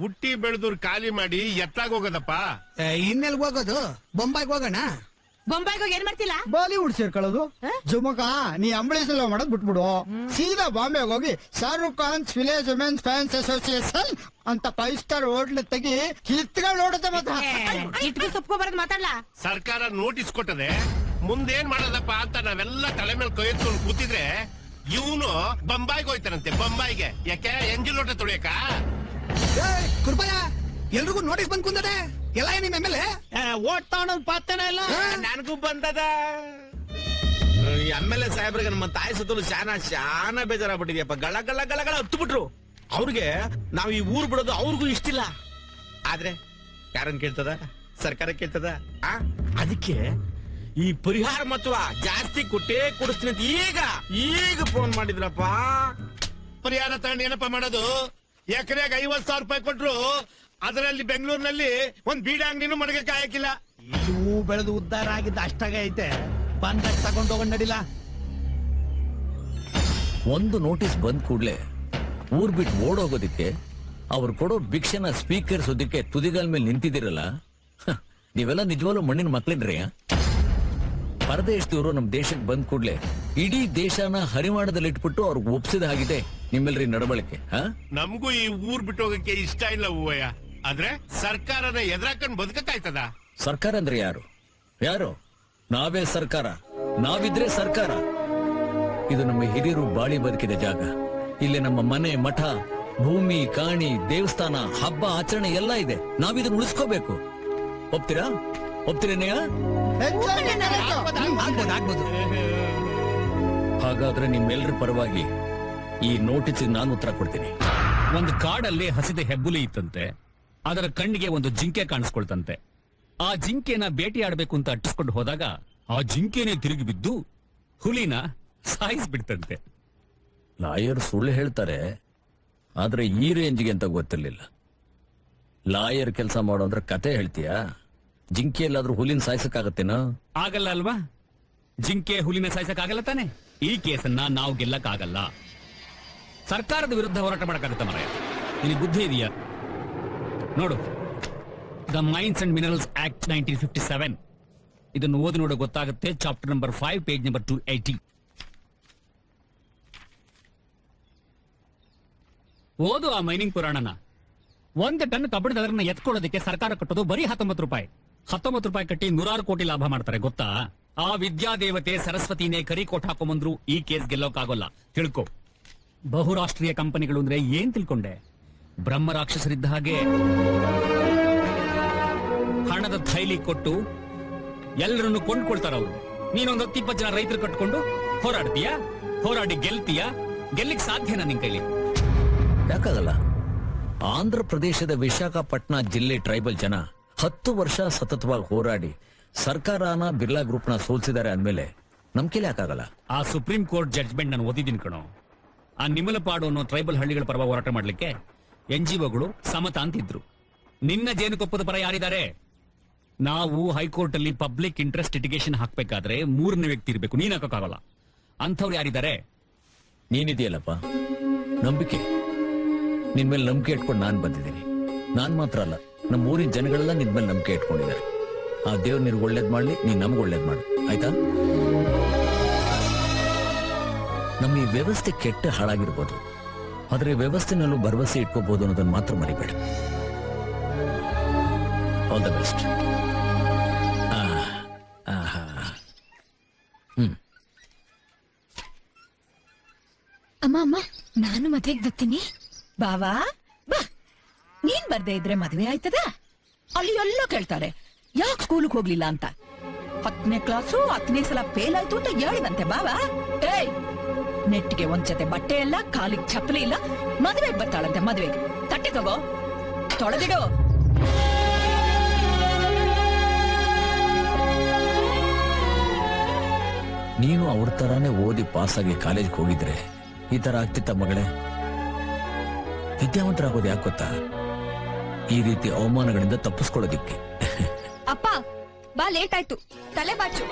ಹುಟ್ಟಿ ಬೆಳೆದವ್ರು ಖಾಲಿ ಮಾಡಿ ಎತ್ತಾಗ ಹೋಗೋದಪ್ಪ. ಇನ್ನೆಲ್ಗ ಹೋಗೋದು? ಬೊಂಬಾಯಿಗೆ ಹೋಗೋಣ. ಬೊಂಬಾಯಿಗೆ ಹೋಗಿ ಏನ್ ಮಾಡ್ತಿಲ್ಲ? ಬಾಲಿವುಡ್ ಸೇರ್ಕೊಳ್ಳೋದು. ಜುಮಕ ನೀ ಅಂಬಳೀಸ್ ಎಲ್ಲ ಮಾಡೋದ್ ಬಿಟ್ಬಿಡು. ಸೀದಾ ಬಾಂಬೆಗೆ ಹೋಗಿ Shahrukh Khan village women's fans association ಅಂತ 5 ಸ್ಟಾರ್ ಹೋಟ್ಲ್ ತೆಗಿ ಕಿತ್ಕೊಂಡು ನೋಡುತ್ತೆ. ಮತ್ತೆ ಇಟ್ಗೆ ಸೊಪ್ಕೊ ಬರೋದ್ ಮಾತಾಡ್ಲಾ? ಸರ್ಕಾರ ನೋಟಿಸ್ ಕೊಟ್ಟದೆ, ಮುಂದೇನ್ ಮಾಡೋದಪ್ಪ ಅಂತ ನಾವೆಲ್ಲ ತಲೆ ಮೇಲೆ ಕೈ ಎತ್ಕೊಂಡು ಕೂತಿದ್ರೆ ಇವನು ಬೊಂಬಾಯಿಗೆ ಹೋಯ್ತಾನಂತೆ. ಬೊಂಬಾಯಿಗೆ ಯಾಕೆ? ಎಂಜಿಲ್ ಲೋಟ ತೊಳಿಯಕ? ಕೃಪಯ ಎಲ್ರಿಗೂ ನೋಟಿಸ್ ಬಂದ್ ಕುಂದದೆ. ಎಲ್ಲ ನಿಮ್ ಎಮ್ಮೆಲ್ಲೆ ಓಟ್ ತಗೊಂಡ್ ಪಾತನ ಇಲ್ಲ. ನನಗೂ ಬಂದದ. ಎಮ್ಮೆಲ್ಲೆ ಸಾಹೇಬ್ರಿಗೆ ನಮ್ಮ ತಾಯಿ ಸುತ್ತಲೂ ಶಾನ ಬೇಜಾರಾಗ್ಬಿಟ್ಟಿದ್ಯಪ್ಪ. ಗಳ ಗಳ ಗಳ ಗಳ ಹತ್ತು ಬಿಟ್ರು. ಅವ್ರಿಗೆ ನಾವ್ ಈ ಊರ್ ಬಿಡೋದು ಅವ್ರಿಗೂ ಇಷ್ಟಿಲ್ಲ. ಆದ್ರೆ ಯಾರನ್ ಕೇಳ್ತದ? ಸರ್ಕಾರ ಕೇಳ್ತದ? ಅದಕ್ಕೆ ಈ ಪರಿಹಾರ ಮೊತ್ತ ಜಾಸ್ತಿ ಕೊಟ್ಟೇ ಕೊಡಿಸ್ತೀನಿ ಅಂತ ಈಗ ಫೋನ್ ಮಾಡಿದ್ರಪ್ಪ. ಪರಿಹಾರ ತಗೊಂಡು ಏನಪ್ಪ ಮಾಡೋದು? ಎಕರೆಗೆ 50,000 ರೂಪಾಯಿ ಕೊಟ್ರು, ಅದರಲ್ಲಿ ಬೆಂಗಳೂರಿನಲ್ಲಿ ಒಂದ್ ಬೀಡ ಅಂಗಡಿನೂ ಮಡಗಕ್ಕೆ ಆಯಕಿಲ್ಲ. ಇವು ಬೆಳೆದು ಉದ್ಧಾರ ಆಗಿದ್ದ ಅಷ್ಟಾಗ ಐತೆ. ಬಂದಾಗ ತಗೊಂಡ್ ಹೋಗೋಣ ನಡಿಲ್ಲ. ಒಂದು ನೋಟಿಸ್ ಬಂದ್ ಕೂಡ್ಲೆ ಊರ್ ಬಿಟ್ಟು ಓಡೋಗೋದಿಕ್ಕೆ, ಅವ್ರು ಕೊಡೋ ಭಿಕ್ಷೆನ ಸ್ಪೀಕರ್ ಸುದ್ದಕ್ಕೆ ತುದಿಗಾಲ್ ಮೇಲೆ ನಿಂತಿದ್ದೀರಲ್ಲ, ನೀವೆಲ್ಲ ನಿಜವಾಗ್ಲೂ ಮಣ್ಣಿನ ಮಕ್ಳಿನ್ರಿ. ಪರದೇಶದವರು ನಮ್ ದೇಶಕ್ಕೆ ಬಂದ್ ಕೂಡ್ಲೆ ಇಡೀ ದೇಶನ ಹರಿವಾಣದಲ್ಲಿ ಇಟ್ಬಿಟ್ಟು ಅವ್ರಿಗೆ ಒಪ್ಸಿದ ಹಾಗಿದೆ ನಿಮ್ಮೆಲ್ರಿ ನಡವಳಿಕೆ. ನಮಗೂ ಈ ಊರ್ ಬಿಟ್ಟು ಹೋಗಕ್ಕೆ ಇಷ್ಟ ಇಲ್ಲ ಹೂವಯ್ಯ. ಆದ್ರೆ ಸರ್ಕಾರನ ಎದುರಾಕೊಂಡ್ ಬದುಕಕ್ಕಾಯ್ತದ? ಸರ್ಕಾರ ಅಂದ್ರೆ ಯಾರು? ಯಾರು? ನಾವೇ ಸರ್ಕಾರ. ನಾವಿದ್ರೆ ಸರ್ಕಾರ. ಇದು ನಮ್ಮ ಹಿರಿಯರು ಬಾಳಿ ಬದುಕಿದ ಜಾಗ. ಇಲ್ಲಿ ನಮ್ಮ ಮನೆ, ಮಠ, ಭೂಮಿ, ಕಾಣಿ, ದೇವಸ್ಥಾನ, ಹಬ್ಬ ಆಚರಣೆ ಎಲ್ಲ ಇದೆ. ನಾವಿದನ್ನ ಉಳಿಸ್ಕೋಬೇಕು. ಒಪ್ತೀರಾ? ಒಪ್ತೀರೇನೆಯ? ಹಾಗಾದ್ರೆ ನಿಮ್ಮೆಲ್ಲರ ಪರವಾಗಿ ಈ ನೋಟಿಸ್ಗೆ ನಾನು ಉತ್ತರ ಕೊಡ್ತೀನಿ. ಒಂದು ಕಾಡಲ್ಲಿ ಹಸಿದ ಹೆಬ್ಬುಲಿ ಇತ್ತಂತೆ. ಅದರ ಕಣ್ಣಿಗೆ ಒಂದು ಜಿಂಕೆ ಕಾಣಿಸ್ಕೊಳ್ತಂತೆ. ಆ ಜಿಂಕೆನ ಬೇಟೆಯಾಡಬೇಕು ಅಂತ ಅಟ್ಟಿಸ್ಕೊಂಡು ಹೋದಾಗ ಆ ಜಿಂಕೆನೆ ತಿರುಗಿ ಬಿದ್ದು ಹುಲಿನ ಸಾಯಿಸ್ಬಿಡ್ತಂತೆ. ಲಾಯರ್ ಸುಳ್ಳು ಹೇಳ್ತಾರೆ, ಆದ್ರೆ ಈ ರೇಂಜ್ಗೆ ಅಂತ ಗೊತ್ತಿರ್ಲಿಲ್ಲ. ಲಾಯರ್ ಕೆಲಸ ಮಾಡೋ ಅಂದ್ರೆ ಕತೆ ಹೇಳ್ತೀಯಾ? ಜಿಂಕೆ ಎಲ್ಲಾದ್ರೂ ಹುಲಿನ ಸಾಯಿಸಕ್ಕಾಗತ್ತೇನೋ? ಆಗಲ್ಲ ಅಲ್ವಾ? ಜಿಂಕೆ ಹುಲಿನ ಸಾಯಿಸಕ್ಕಾಗಲ್ಲ ತಾನೆ? ಈ ಕೇಸನ್ನ ನಾವು ಗೆಲ್ಲಕ್ಕಾಗಲ್ಲ. ಸರ್ಕಾರದ ವಿರುದ್ಧ ಹೋರಾಟ ಮಾಡಕ್ಕಾಗತ್ತ ಮರ? ನಿನಗೆ ಬುದ್ಧಿ ಇದೆಯಾ? ನೋಡು, the mains and minerals act 1957. ಇದನ್ನು ಓದಿ ನೋಡೋ ಗೊತ್ತಾಗುತ್ತೆ. Chapter number 5, page number 280. ಓದು ಆ ಮೈನಿಂಗ್ ಪುರಾಣನ. 1 ಟನ್ ಕಬ್ಬಿಣದ ಅದನ್ನ ಎತ್ಕೊಳ್ಳೋದಕ್ಕೆ ಸರ್ಕಾರ ಕಟ್ಟೋದು ಬರೀ 19 ರೂಪಾಯಿ. 19 ರೂಪಾಯಿ ಕಟ್ಟಿ 100 ಕೋಟಿ ಲಾಭ ಮಾಡ್ತಾರೆ ಗೊತ್ತಾ? ಆ ವಿದ್ಯಾದೇವತೆ ಸರಸ್ವತಿನೇ ಕರಿಕೋಟ್ ಹಾಕೊಂಬಂದ್ರು ಈ ಕೇಸ್ ಗೆಲ್ಲೋಕ್ಕಾಗೋಲ್ಲ. ತಿಳ್ಕೊ. ಬಹುರಾಷ್ಟ್ರೀಯ ಕಂಪನಿಗಳು ಅಂದ್ರೆ ಏನ್ ತಿಳ್ಕೊಂಡೆ? ಬ್ರಹ್ಮ ರಾಕ್ಷಸರಿದ್ದ ಹಾಗೆ. ಹಣದ ಥೈಲಿ ಕೊಟ್ಟು ಎಲ್ಲರನ್ನು ಕೊಂಡ್ಕೊಳ್ತಾರ ಅವರು. ನೀನೊಂದು 10-20 ಜನ ರೈತರು ಕಟ್ಕೊಂಡು ಹೋರಾಡ್ತೀಯಾ? ಹೋರಾಡಿ ಗೆಲ್ತೀಯಾ? ಗೆಲ್ಲಿಕ್ ಸಾಧ್ಯನಾ ನಿನ್ ಕೈಲಿ? ಯಾಕಾಗಲ್ಲ. ಆಂಧ್ರ ಪ್ರದೇಶದ ವಿಶಾಖಪಟ್ಟಣ ಜಿಲ್ಲೆ ಟ್ರೈಬಲ್ ಜನ 10 ವರ್ಷ ಸತತವಾಗಿ ಹೋರಾಡಿ ಸರ್ಕಾರನ ಬಿರ್ಲಾ ಗ್ರೂಪ್ ನ ಸೋಲ್ಸಿದ್ದಾರೆ ಅಂದ್ಮೇಲೆ ನಮ್ ಕೈಲಿ ಯಾಕಾಗಲ್ಲ? ಆ ಸುಪ್ರೀಂ ಕೋರ್ಟ್ ಜಡ್ಜ್ಮೆಂಟ್ ನಾನು ಓದಿದ್ದೀನಿ ಕಣೋ. ಆ ನಿಮಲಪಾಡು ಅನ್ನೋ ಟ್ರೈಬಲ್ ಹಳ್ಳಿಗಳ ಪರವಾಗಿ ಹೋರಾಟ ಮಾಡ್ಲಿಕ್ಕೆ NGOಗಳು ಸಮತ ಅಂತಿದ್ರು. ನಿನ್ನ ಜೇನುಕೊಪ್ಪದ ಪರ ಯಾರಿದ್ದಾರೆ? ನಾವು ಹೈಕೋರ್ಟ್ ಅಲ್ಲಿ ಪಬ್ಲಿಕ್ ಇಂಟ್ರೆಸ್ಟ್ ಲಿಟಿಗೇಷನ್ ಹಾಕ್ಬೇಕಾದ್ರೆ 3ನೇ ವ್ಯಕ್ತಿ ಇರಬೇಕು. ನೀನ್ ಹಾಕಕ್ಕಾಗಲ್ಲ. ಅಂಥವ್ರು ಯಾರಿದ್ದಾರೆ? ನೀನಿದೆಯಲ್ಲಪ್ಪ ನಂಬಿಕೆ. ನಿನ್ ಮೇಲೆ ನಂಬಿಕೆ ಇಟ್ಕೊಂಡು ನಾನ್ ಬಂದಿದ್ದೀನಿ. ನಾನ್ ಮಾತ್ರ ಅಲ್ಲ, ನಮ್ಮ ಊರಿನ ಜನಗಳೆಲ್ಲ ನಿನ್ ಮೇಲೆ ನಂಬಿಕೆ ಇಟ್ಕೊಂಡಿದ್ದಾರೆ. ಆ ದೇವ್ರು ನಿನ್ಗೆ ಒಳ್ಳೇದ್ ಮಾಡ್ಲಿ, ನೀನ್ ನಮ್ಗೆ ಒಳ್ಳೇದ್ ಮಾಡು, ಆಯ್ತಾ? ನಮ್ಮ ಈ ವ್ಯವಸ್ಥೆ ಕೆಟ್ಟ ಹಾಳಾಗಿರ್ಬೋದು, ಆದ್ರೆ ವ್ಯವಸ್ಥೆನಲ್ಲೂ ಭರವಸೆ ಇಟ್ಕೋಬಹುದು ಅನ್ನೋದನ್ನ ಮಾತ್ರ ಮರಿಬೇಡ. All the best. ಅಮ್ಮ ಅಮ್ಮ, ನಾನು ಮದ್ವೆಗೆ ಬರ್ತೀನಿ. ಬಾವಾ ಬಾ. ನೀನ್ ಬರ್ದೇ ಇದ್ರೆ ಮದ್ವೆ ಆಯ್ತದ? ಅಲ್ಲಿ ಎಲ್ಲ ಕೇಳ್ತಾರೆ ಯಾಕೆ ಸ್ಕೂಲ್ಗೆ ಹೋಗ್ಲಿಲ್ಲ ಅಂತ. 10ನೇ ಕ್ಲಾಸು 10ನೇ ಸಲ ಫೇಲ್ ಆಯ್ತು ಅಂತ ಹೇಳಿದಂತೆ ಬಾವಾ. ಏಯ್, ನೆಟ್ಗೆ ಒಂದ್ ಜೊತೆ ಬಟ್ಟೆ ಇಲ್ಲ, ಕಾಲಿಗೆ ಚಪ್ಪಲಿ ಇಲ್ಲ, ಮದ್ವೆಗೆ ಬರ್ತಾಳಂತೆ. ಮದ್ವೆಗೆ ತಟ್ಟೆ ತಗೋ, ತೊಳೆದಿಡು. ನೀನು ಅವ್ರ ತರಾನೇ ಓದಿ ಪಾಸಾಗಿ ಕಾಲೇಜ್ಗೆ ಹೋಗಿದ್ರೆ ಈ ತರ ಆಗ್ತಿತ್ತ ಮಗಳೇ? ವಿದ್ಯಾವಂತರಾಗೋದು ಯಾಕೆ ಗೊತ್ತಾ? ಈ ರೀತಿ ಅವಮಾನಗಳಿಂದ ತಪ್ಪಿಸ್ಕೊಳ್ಳೋದಿಕ್ಕೆ. ಅಪ್ಪ ಬಾ, ಲೇಟ್ ಆಯ್ತು, ತಲೆ ಬಾಚು.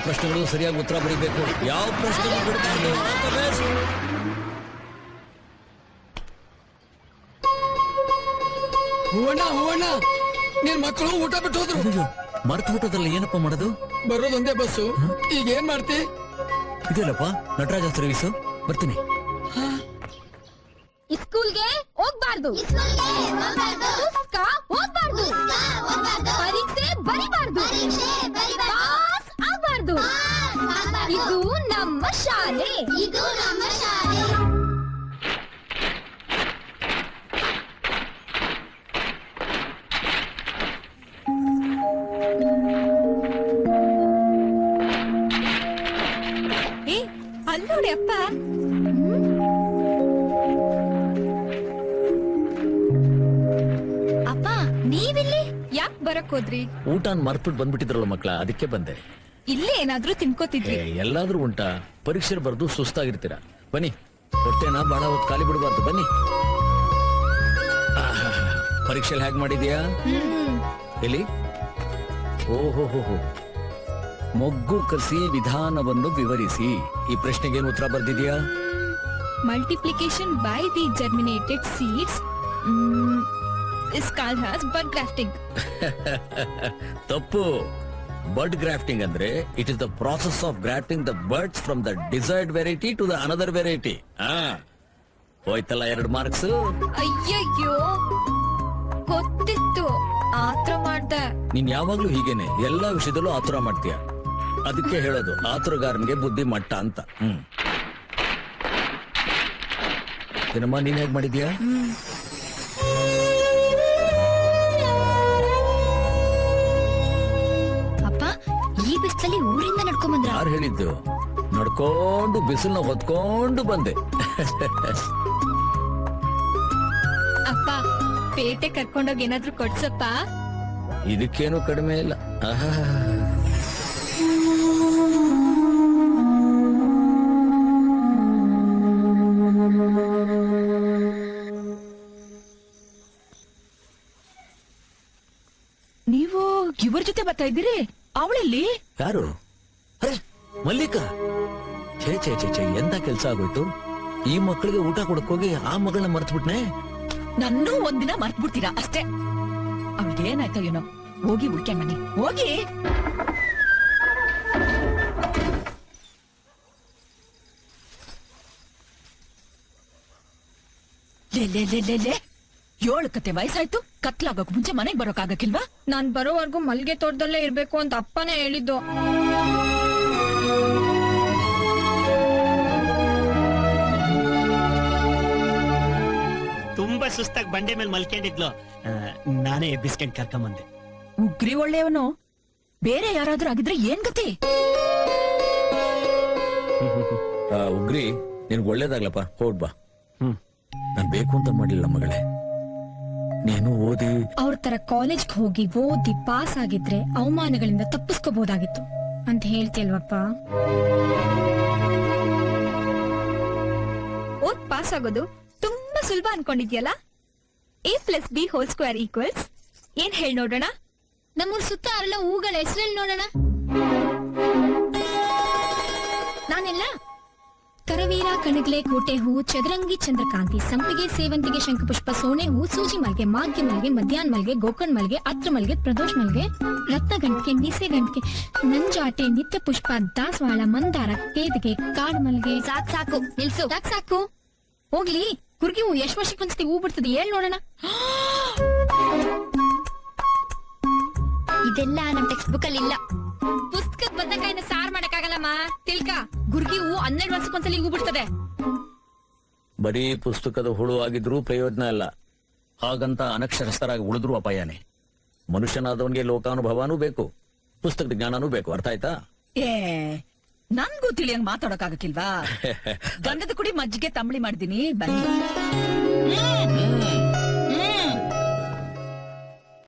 ಪ್ರಶ್ನೆಗಳು ಸರಿಯಾಗಿ ಉತ್ತರ ಬರೀಬೇಕು. ಯಾವ ಪ್ರಶ್ನೆ ಬಿಡಬಾರ್ದು. ಹೂವಣ್ಣ ನಿನ್ ಮಕ್ಕಳು ಊಟ ಬಿಟ್ಟು ಹೋದ್ರು. ಮರ್ತು ಊಟದಲ್ಲಿ ಏನಪ್ಪ ಮಾಡೋದು? ಬರೋದೊಂದೇ ಬಸ್ಸು, ಈಗ ಏನ್ ಮಾಡ್ತಿ? ಇದೇನಪ್ಪ ನಟರಾಜ ಸರ್ವಿಸು. ಬರ್ತೀನಿ. ಸ್ಕೂಲ್ಗೆ ಹೋಗ್ಬಾರ್ದು, ಪುಸ್ತಕ ಓದ್ಬಾರ್ದು, ಪರೀಕ್ಷೆ ಬರಿಬಾರ್ದು, ಪಾಸ್ ಆಗ್ಬಾರ್ದು. ಇದು ನಮ್ಮ ಶಾಲೆ. ಅಲ್ಲೋಡಿ ಅಪ್ಪ. ಅಪ್ಪ ನೀವಿಲ್ಲಿ ಯಾಕೆ ಬರಕ್ ಹೋದ್ರಿ? ಊಟನ್ ಮರ್ತ್ಬಿಟ್ಟು ಬಂದ್ಬಿಟ್ಟಿದ್ರಲ್ಲ ಮಕ್ಳ, ಅದಕ್ಕೆ ಬಂದೆ. ಇಲ್ಲೇ ಏನಾದ್ರೂ ತಿನ್ಕೋತಿದ್ರಿ? ಎಲ್ಲಾದ್ರೂ ಉಂಟಾ? ಪರೀಕ್ಷೆ ಬರ್ದು ಸುಸ್ತಾಗಿರ್ತೀರಾ. ಬನ್ನಿ, ಹೊಟ್ಟೆನ ಬಹಳ ಹೊತ್ತು ಖಾಲಿ ಬಿಡಬಾರ್ದು. ಬನ್ನಿ. ಪರೀಕ್ಷೆಯಲ್ಲಿ ಹೇಗ್ ಮಾಡಿದ್ಯಾ? ಎಲ್ಲಿ? ಓಹೋ, ಮೊಗ್ಗು ಕಸಿ ವಿಧಾನವನ್ನು ವಿವರಿಸಿ. ಈ ಪ್ರಶ್ನೆಗೇನು ಉತ್ತರ ಬರ್ದಿದ್ಯಾ? Multiplication by the germinated seeds is called as bud grafting. ತಪ್ಪು. ಬಡ್ ಗ್ರಾಫ್ಟಿಂಗ್ ಅಂದ್ರೆ it is the process of grafting the buds from the desired variety to the another variety. ಹೋಯ್ತಲ್ಲ 2 ಮಾರ್ಕ್ಸ್. ಅಯ್ಯಯ್ಯೋ, ಗೊತ್ತಿತ್ತು, ಆತರ ಮಾಡ್ದೆ. ನೀನ್ ಯಾವಾಗ್ಲೂ ಹೀಗೇನೆ, ಎಲ್ಲಾ ವಿಷಯದಲ್ಲೂ ಆತುರ ಮಾಡ್ತೀಯ. ಅದಕ್ಕೆ ಹೇಳೋದು ಆತುರಗಾರನ್ಗೆ ಬುದ್ಧಿ ಮಟ್ಟ ಅಂತ. ಏನಮ್ಮ, ನೀನ್ ಹೇಗ್ ಮಾಡಿದ್ಯಾ? ಅಪ್ಪ, ಈ ಬಿಸಿಲಲ್ಲಿ ಊರಿಂದ ನಡ್ಕೊಂಡ್ ಬಂದ್ರ? ಯಾರು ಹೇಳಿದ್ದು? ನಡ್ಕೊಂಡು ಬಿಸಿಲ್ನ ಹೊತ್ಕೊಂಡು ಬಂದೆ. ಅಪ್ಪ, ಪೇಟೆ ಕರ್ಕೊಂಡೋಗಿ ಏನಾದ್ರೂ ಕೊಡ್ಸಪ್ಪ. ಇದಕ್ಕೇನು ಕಡಿಮೆ ಇಲ್ಲ. ನೀವು ಇವ್ರ ಜೊತೆ ಬರ್ತಾ ಇದ್ದೀರಿ? ಅವಳಲ್ಲಿ ಯಾರು? ಅರೆ, ಮಲ್ಲಿಕಾ. ಛೇ ಛೇ ಛೇ ಛೇ, ಎಂತ ಕೆಲ್ಸ ಆಗೋಯ್ತು. ಈ ಮಕ್ಕಳಿಗೆ ಊಟ ಕೊಡಕ್ಕೋಗಿ ಆ ಮಗಳನ್ನ ಮರ್ತ್ಬಿಟ್ನೆ. ನನ್ನೂ ಒಂದಿನ ಮರ್ತ್ ಬಿಡ್ತೀರಾ ಅಷ್ಟೇ. ಅವಳಿಗೆ ಏನಾಯ್ತೋ ಏನೋ. ಹೋಗಿ ಹುಡ್ಕ್ಯಾಂಡ್ ಬನ್ನಿ, ಹೋಗಿ. ಲೇ 7 ಕತೆ ವಯಸ್ಸಾಯ್ತು. ಕತ್ಲಾಗಕ್ ಮುಂಚೆ ಮನೆಗ್ ಬರೋಕಾಗಕ್ಕಿಲ್ವಾ? ನಾನ್ ಬರೋವರೆಗೂ ಮಲ್ಗೆ ತೋಟದಲ್ಲೇ ಇರ್ಬೇಕು ಅಂತ ಅಪ್ಪನೇ ಹೇಳಿದ್ದು. ತುಂಬಾ ಸುಸ್ತಾಗಿ ಬಂಡೆ ಮೇಲೆ ಮಲ್ಕೊಂಡಿದ್ಲು. ನಾನೇ ಎಬ್ಬಿಸ್ಕೊಂಡ್ ಕರ್ಕೊಂಬಂದೆ. ಉಗ್ರಿ ಒಳ್ಳೆಯವನು. ಬೇರೆ ಯಾರಾದ್ರೂ ಆಗಿದ್ರೆ ಏನ್ ಗತಿ? ಉಗ್ರಿ, ನಿನ್ಗೆ ಒಳ್ಳೇದಾಗ್ಲಪ್ಪ. ಹೋಗ್ಬಾ. ನಾನ್ ಬೇಕು ಅಂತ ಮಾಡ್ಲಿಲ್ಲ ಮಗಳೇ. ನೀನು ಓದಿ ಅವ್ರ ತರ ಕಾಲೇಜ್ಗೆ ಹೋಗಿ ಓದಿ ಪಾಸ್ ಆಗಿದ್ರೆ ಅವಮಾನಗಳಿಂದ ತಪ್ಪಿಸ್ಕೋಬಹುದಾಗಿತ್ತು ಅಂತ ಹೇಳ್ತಿಲ್ವಪ್ಪ. ಓದ್ ಪಾಸ್ ಆಗೋದು ತುಂಬಾ ಸುಲಭ ಅನ್ಕೊಂಡಿದ್ಯಲ್ಲ. A+B² ಏನ್ ಹೇಳಿ ನೋಡೋಣ? ನಮ್ಮೂರ್ ಸುತ್ತ ಅರಳ ಹೂಗಳ ಹೆಸರಲ್ಲಿ ನೋಡೋಣ. ನಾನೆಲ್ಲ ಕರವೀರ, ಕಣಗ್ಲೆ, ಕೋಟೆ ಹೂ, ಚದರಂಗಿ, ಚಂದ್ರಕಾಂತಿ, ಸಂಪಿಗೆ, ಸೇವಂತಿಗೆ, ಶಂಖಪುಷ್ಪ, ಸೋನೆ ಹೂ, ಸೂಜಿ ಮಲ್ಗೆ, ಮಾಗ್ಯ ಮಲ್ಗೆ, ಮಧ್ಯಾಹ್ನ ಮಲ್ಗೆ, ಗೋಕರ್ಣ ಮಲ್ಗೆ, ಅತ್ರ ಮಲ್ಗೆ, ಪ್ರದೋಷ್ ಮಲ್ಗೆ, ರತ್ನ ಗಂಟಿಗೆ, ಮೀಸೆ ಗಂಟಿಗೆ, ನಂಜಾಟೆ, ನಿತ್ಯ ಪುಷ್ಪ, ದಾಸವಾಳ, ಮಂದಾರ, ಕೇದಿಗೆ, ಕಾಡು ಮಲ್ಗೆ. ಸಾಕು ನಿಲ್ಸು. ಸಾಕು ಹೋಗ್ಲಿ. ಕುರ್ಗಿ ಹೂ ಎಷ್ಟು ವರ್ಷಕ್ಕೆ ಒಂದ್ಸತಿ ಹೂ ಬಿಡ್ತದೆ ಹೇಳ್ ನೋಡೋಣ. ಇದೆಲ್ಲ ನಮ್ ಟೆಕ್ಸ್ಟ್ ಬುಕ್ ಅಲ್ಲಿ ಇಲ್ಲ. ಪುಸ್ತಕದ ಬದನೆಕಾಯಿನ ಸಾರ್ ಮಾಡಕ್ಕಾಗಲ್ಲಮ್ಮ. ತಿಳ್ಕ, ಗುರ್ಗಿ ಹೂ 12 ವರ್ಷಕ್ಕೊಂದ್ಸಲಿ ಹೂ ಬಿಡ್ತದೆ. ಬರೀ ಪುಸ್ತಕದ ಹುಳು ಆಗಿದ್ರೂ ಪ್ರಯೋಜನ ಇಲ್ಲ. ಹಾಗಂತ ಅನಕ್ಷರಸ್ಥರಾಗಿ ಉಳಿದ್ರು ಅಪಾಯನೇ. ಮನುಷ್ಯನಾದವನ್ಗೆ ಲೋಕಾನುಭವನೂ ಬೇಕು, ಪುಸ್ತಕದ ಜ್ಞಾನನೂ ಬೇಕು. ಅರ್ಥ ಆಯ್ತಾ? ನನ್ಗೂ ತಿಳಿಯಂಗ್ ಮಾತಾಡೋಕಾಗಕ್ಕಿಲ್ವಾ? ಗಂಧದ ಕುಡಿ ಮಜ್ಜಿಗೆ ತಂಬಳಿ ಮಾಡಿದೀನಿ, ಬನ್ನಿ.